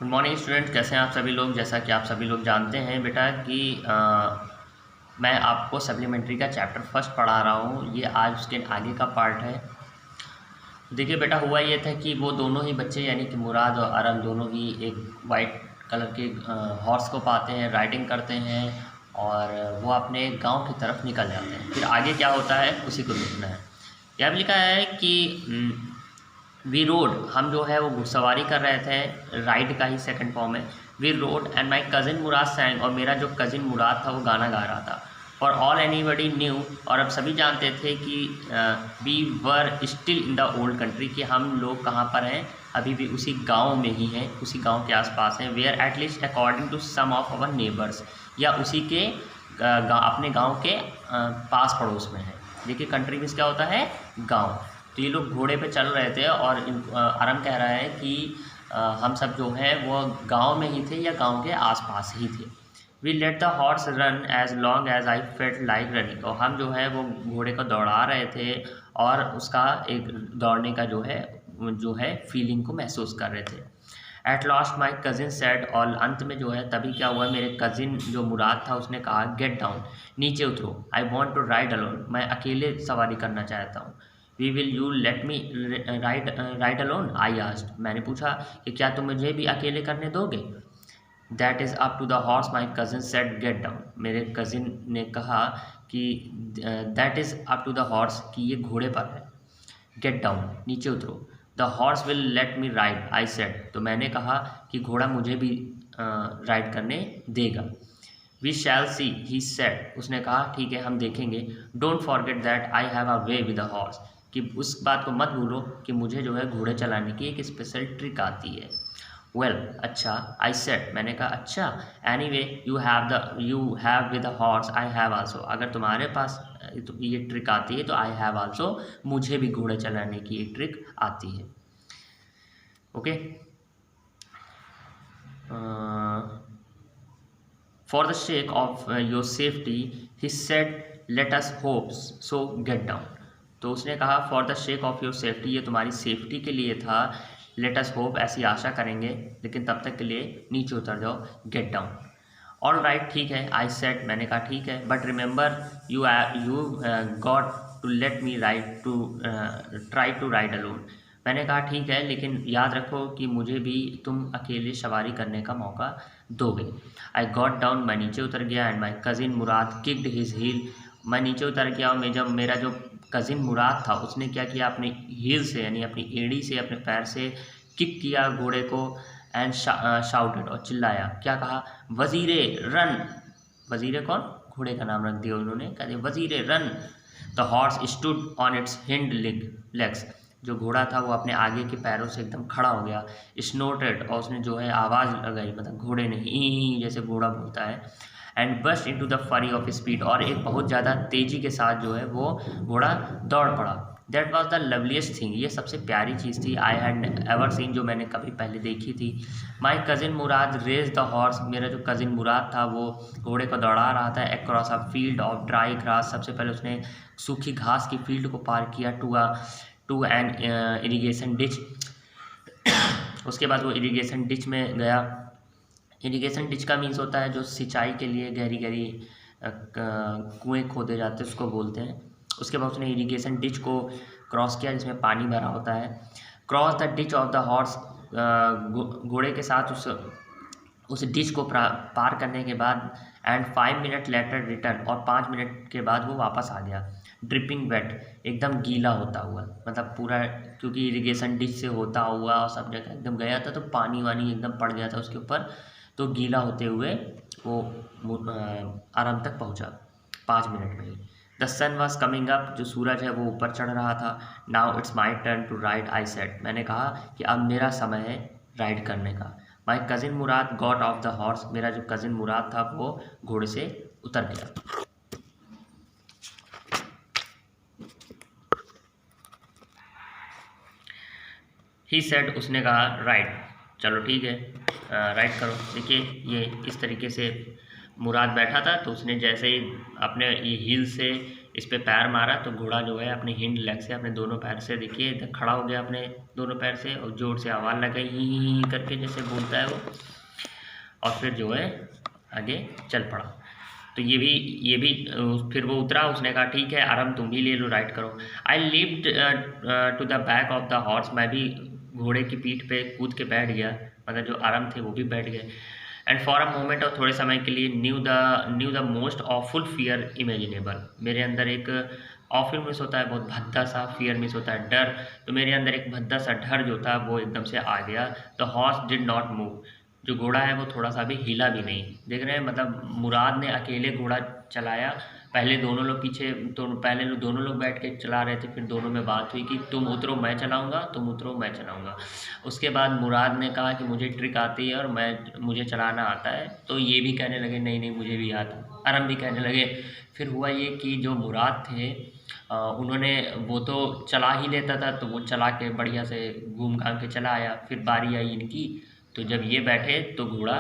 Good morning student, कैसे हैं आप सभी लोग। जैसा कि आप सभी लोग जानते हैं बेटा कि मैं आपको सप्लीमेंट्री का चैप्टर फर्स्ट पढ़ा रहा हूँ। ये आज उसके आगे का पार्ट है। देखिए बेटा, हुआ ये था कि वो दोनों ही बच्चे यानी कि मुराद और अरम दोनों ही एक वाइट कलर के हॉर्स को पाते हैं, राइडिंग करते हैं और वो अपने गांव की तरफ निकल जाते हैं। फिर आगे क्या होता है उसी को देखना है। यहाँ भी लिखा है कि वी रोड, हम जो है वो घुड़सवारी कर रहे थे, राइड का ही सेकंड फॉर्म है। We rode and my cousin Mourad sang, और मेरा जो कज़िन मुराद था वो गाना गा रहा था। फॉर ऑल एनीबडी न्यू, और अब सभी जानते थे कि we were still in the old country, कि हम लोग कहाँ पर हैं, अभी भी उसी गांव में ही हैं, उसी गांव के आसपास हैं। Where at least according to some of our neighbours, या उसी के अपने गाँव के पास पड़ोस में है। देखिए कंट्री मीन्स क्या होता है, गाँव। तो ये लोग घोड़े पे चल रहे थे और आरम कह रहा है कि हम सब जो है वो गांव में ही थे या गांव के आसपास ही थे। We let the horse run as long as I felt like running, और हम जो है वो घोड़े को दौड़ा रहे थे और उसका एक दौड़ने का जो है फीलिंग को महसूस कर रहे थे। At last my cousin said, और अंत में जो है तभी क्या हुआ, मेरे कज़िन जो मुराद था उसने कहा गेट डाउन, नीचे उतरो। I want to ride alone, मैं अकेले सवारी करना चाहता हूँ। We will you let me ride alone, I asked, मैंने पूछा कि क्या तुम मुझे भी अकेले करने दोगे। That is up to the horse, my cousin said get down, मेरे कज़िन ने कहा कि that is up to the horse, कि ये घोड़े पर है, गेट डाउन, नीचे उतरो। The horse will let me ride, I said, तो मैंने कहा कि घोड़ा मुझे भी राइड करने देगा। We shall C, he said, उसने कहा ठीक है हम देखेंगे। Don't forget that I have a way with a horse, कि उस बात को मत भूलो कि मुझे जो है घोड़े चलाने की एक स्पेशल ट्रिक आती है। वेल अच्छा, आई सेड, मैंने कहा अच्छा। Any way you have with a horse, I have also, अगर तुम्हारे पास तो ये ट्रिक आती है तो आई हैव आल्सो, मुझे भी घोड़े चलाने की एक ट्रिक आती है। Okay, for the shake of your safety, he said let us hope so get down, तो उसने कहा for the shake of your safety, ये तुम्हारी सेफ्टी के लिए था। लेट अस होप, ऐसी आशा करेंगे, लेकिन तब तक के लिए नीचे उतर जाओ, गेट डाउन। ऑल राइट, ठीक है, आई सेड, मैंने कहा ठीक है, but remember you got to let me ride to try to ride alone, मैंने कहा ठीक है, लेकिन याद रखो कि मुझे भी तुम अकेले सवारी करने का मौका दोगे। आई गॉट डाउन, मैं नीचे उतर गया, and my cousin Mourad kicked his heel, मैं नीचे उतर गया और जब मेरा जो कज़िन मुराद था उसने क्या किया, अपने हील से यानी अपनी एड़ी से, अपने पैर से किक किया घोड़े को, एंड शाउटेड, और चिल्लाया, क्या कहा, वज़ीरे रन, वज़ीरे कौन, घोड़े का नाम रख दिया उन्होंने, कहते वज़ीरे रन। The horse stood on its hind legs, जो घोड़ा था वो अपने आगे के पैरों से एकदम खड़ा हो गया। स्नोटेड, और उसने जो है आवाज़ लगाई, मतलब घोड़े ने ई जैसे घोड़ा बोलता है। एंड बस्ट इनटू द फरी ऑफ स्पीड, और एक बहुत ज़्यादा तेज़ी के साथ जो है वो घोड़ा दौड़ पड़ा। That was the loveliest thing, ये सबसे प्यारी चीज़ थी, आई हैड एवर सीन, जो मैंने कभी पहले देखी थी। My cousin Mourad raced the horse, मेरा जो कज़िन मुराद था वो घोड़े को दौड़ा रहा था across a field of dry grass, सबसे पहले उसने सूखी घास की फील्ड को पार किया, टू एन इरीगेशन डिच, उसके बाद वो इरीगेशन डिच में गया। इरीगेशन डिच का मीन्स होता है जो सिंचाई के लिए गहरी गहरी कुएँ खोदे जाते हैं, उसको बोलते हैं। उसके बाद उसने इरीगेशन डिच को क्रॉस किया जिसमें पानी भरा होता है। Cross the ditch of the horse, घोड़े के साथ उस डिच को पार करने के बाद, एंड 5 मिनट लेटर रिटर्न, और 5 मिनट के बाद वो वापस आ गया। ड्रिपिंग वेट, एकदम गीला होता हुआ, मतलब पूरा, क्योंकि इरिगेशन डिच से होता हुआ और सब जगह एकदम गया था तो पानी वानी एकदम पड़ गया था उसके ऊपर, तो गीला होते हुए वो आराम तक पहुंचा 5 मिनट में ही। The sun was coming up, जो सूरज है वो ऊपर चढ़ रहा था। Now it's my turn to ride, I said, मैंने कहा कि अब मेरा समय है राइड करने का। My cousin Murad got off the horse, मेरा जो कज़िन मुराद था वो घोड़े से उतर गया। ही सेड, उसने कहा राइड, चलो ठीक है राइड करो। देखिए ये इस तरीके से मुराद बैठा था, तो उसने जैसे ही अपने ये हील से इस पे पैर मारा तो घोड़ा जो है अपने हिंड लेग से, अपने दोनों पैर से देखिए इधर खड़ा हो गया अपने दोनों पैर से, और जोर से आवाज़ लगाई ही करके जैसे बोलता है वो, और फिर जो है आगे चल पड़ा। तो ये भी फिर वो उतरा, उसने कहा ठीक है आराम तुम भी ले लो, राइड करो। I lift to the back of the horse, मैं भी घोड़े की पीठ पे कूद के बैठ गया, मतलब जो आराम थे वो भी बैठ गए। एंड फॉर अ मोमेंट, और थोड़े समय के लिए, new the most awful fear imaginable, मेरे अंदर एक ऑफुल मिस होता है बहुत भद्दा सा, फियर मिस होता है डर, तो मेरे अंदर एक भद्दा सा डर जो था वो एकदम से आ गया। The horse did not move, जो घोड़ा है वो थोड़ा सा भी हिला भी नहीं। देख रहे हैं, मतलब मुराद ने अकेले घोड़ा चलाया, पहले दोनों लोग पीछे, तो पहले दोनों लोग बैठ के चला रहे थे, फिर दोनों में बात हुई कि तुम उतरो मैं चलाऊंगा, तुम उतरो मैं चलाऊंगा। उसके बाद मुराद ने कहा कि मुझे ट्रिक आती है और मुझे चलाना आता है, तो ये भी कहने लगे नहीं नहीं मुझे भी आता है, आराम भी कहने लगे। फिर हुआ ये कि जो मुराद थे उन्होंने, वो तो चला ही लेता था, तो वो चला के बढ़िया से घूम घाम के चला आया। फिर बारी आई इनकी, तो जब ये बैठे तो घोड़ा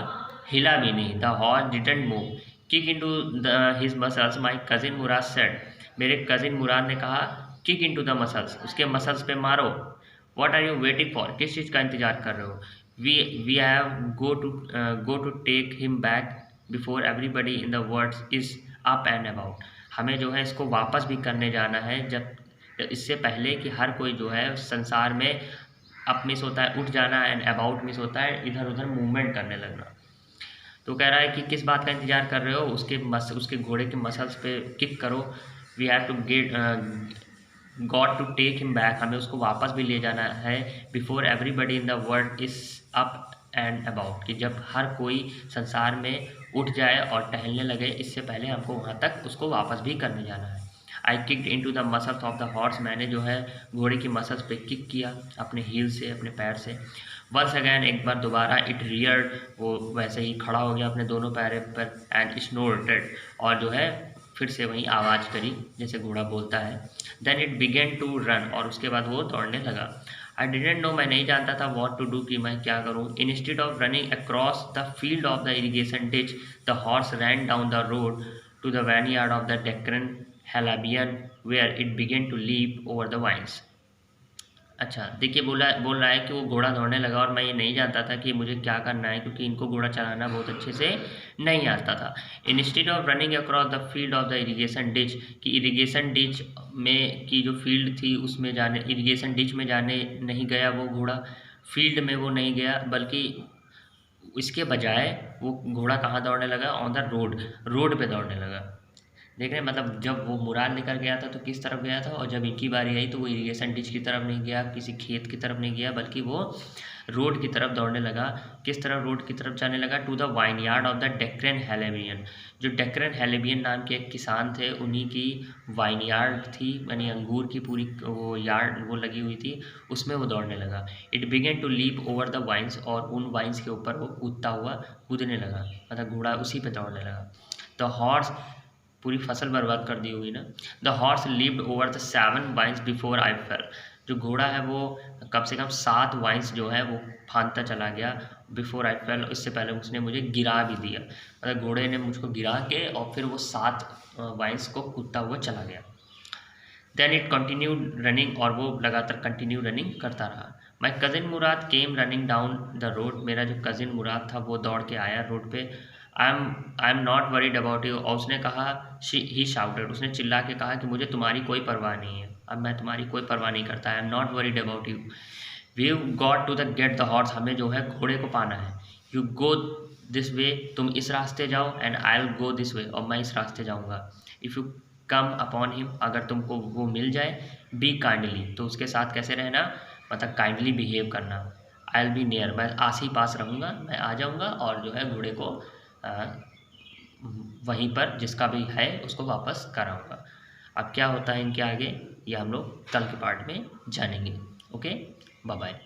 हिला भी नहीं। The horse didn't move, kick into his muscles, my cousin Mourad said, मेरे कजिन मुराद ने कहा किक इनटू द मसल्स, उसके मसल्स पे मारो। What are you waiting for, किस चीज़ का इंतजार कर रहे हो। We have go to take him back before everybody in the world is up and about, हमें जो है इसको वापस भी करने जाना है, जब इससे पहले कि हर कोई जो है संसार में अप मिस होता है उठ जाना, एंड अबाउट मिस होता है इधर उधर मूवमेंट करने लगना। तो कह रहा है कि किस बात का इंतजार कर रहे हो, उसके घोड़े के मसल्स पे किक करो। We have to got to take him back, हमें उसको वापस भी ले जाना है। Before everybody in the world is up and about, कि जब हर कोई संसार में उठ जाए और टहलने लगे, इससे पहले हमको वहाँ तक उसको वापस भी करने जाना है। I kicked into the muscles of the horse, मैंने जो है घोड़े की मसल्स पे किक किया अपने हील से, अपने पैर से। वंस अगैन, एक बार दोबारा, इट रियर्ड, वो वैसे ही खड़ा हो गया अपने दोनों पैरों पर, एंड स्नोर्टेड, और जो है फिर से वही आवाज़ करी जैसे घोड़ा बोलता है। Then it began to run, और उसके बाद वो दौड़ने लगा। आई डिडेंट नो, मैं नहीं जानता था व्हाट टू डू, कि मैं क्या करूँ। Instead of running across the field of the irrigation ditch, the horse ran down the road to the vineyard of the Dikran Halabian where it began to leap over the vines. अच्छा देखिए, बोल रहा है कि वो घोड़ा दौड़ने लगा, और मैं ये नहीं जानता था कि मुझे क्या करना है, क्योंकि इनको घोड़ा चलाना बहुत अच्छे से नहीं आता था। Instead of running across the field of the irrigation ditch, कि इरीगेशन डिच में की जो फील्ड थी उसमें जाने, इरीगेशन डिच में जाने नहीं गया वो घोड़ा, फील्ड में वो नहीं गया, बल्कि इसके बजाय वो घोड़ा कहाँ दौड़ने लगा, ऑन द रोड पे दौड़ने लगा। देख रहे हैं, मतलब जब वो मुराद लेकर गया था तो किस तरफ गया था, और जब इनकी बारी आई तो वो इरीगेशन डिच की तरफ नहीं गया, किसी खेत की तरफ नहीं गया, बल्कि वो रोड की तरफ दौड़ने लगा। किस तरफ रोड की तरफ जाने लगा, to the vineyard of the Dikran Halabian, जो डेक्कन हेलेबियन नाम के एक किसान थे, उन्हीं की वाइन यार्ड थी, यानी अंगूर की पूरी वो यार्ड वो लगी हुई थी, उसमें वो दौड़ने लगा। It began to leap over the vines, और उन वाइन्स के ऊपर वो कूदने लगा, मतलब घोड़ा उसी पे दौड़ने लगा। द हॉर्स, पूरी फसल बर्बाद कर दी हुई ना। The horse leaped over the 7 vines before I fell, जो घोड़ा है वो कम से कम 7 वाइन्स जो है वो फांदता चला गया। बिफोर आई फेल, इससे पहले उसने मुझे गिरा भी दिया, मतलब घोड़े ने मुझको गिरा के और फिर वो 7 वाइन्स को कूदता हुआ चला गया। देन इट कंटिन्यू रनिंग, और वो लगातार कंटिन्यू रनिंग करता रहा। My cousin Mourad came running down the road, मेरा जो कज़िन मुराद था वो दौड़ के आया रोड पे। आई am not worried about you, और उसने कहा, ही शाउटेड, उसने चिल्ला के कहा कि मुझे तुम्हारी कोई परवाह नहीं है, अब मैं तुम्हारी कोई परवाह नहीं करता। I am not worried about you, we got to the get the horse, हमें जो है घोड़े को पाना है। यू गो दिस वे, तुम इस रास्ते जाओ, and I will go this way, और मैं इस रास्ते जाऊँगा। If you come upon him, अगर तुमको वो मिल जाए, बी काइंडली, तो उसके साथ कैसे रहना, मतलब काइंडली बिहेव करना। आई विल बी नियर, मैं आस ही पास रहूँगा, मैं आ जाऊँगा, और जो है घोड़े को वहीं पर जिसका भी है उसको वापस कराऊँगा। अब क्या होता है इनके आगे, ये हम लोग कल के पार्ट में जानेंगे। Okay, bye bye.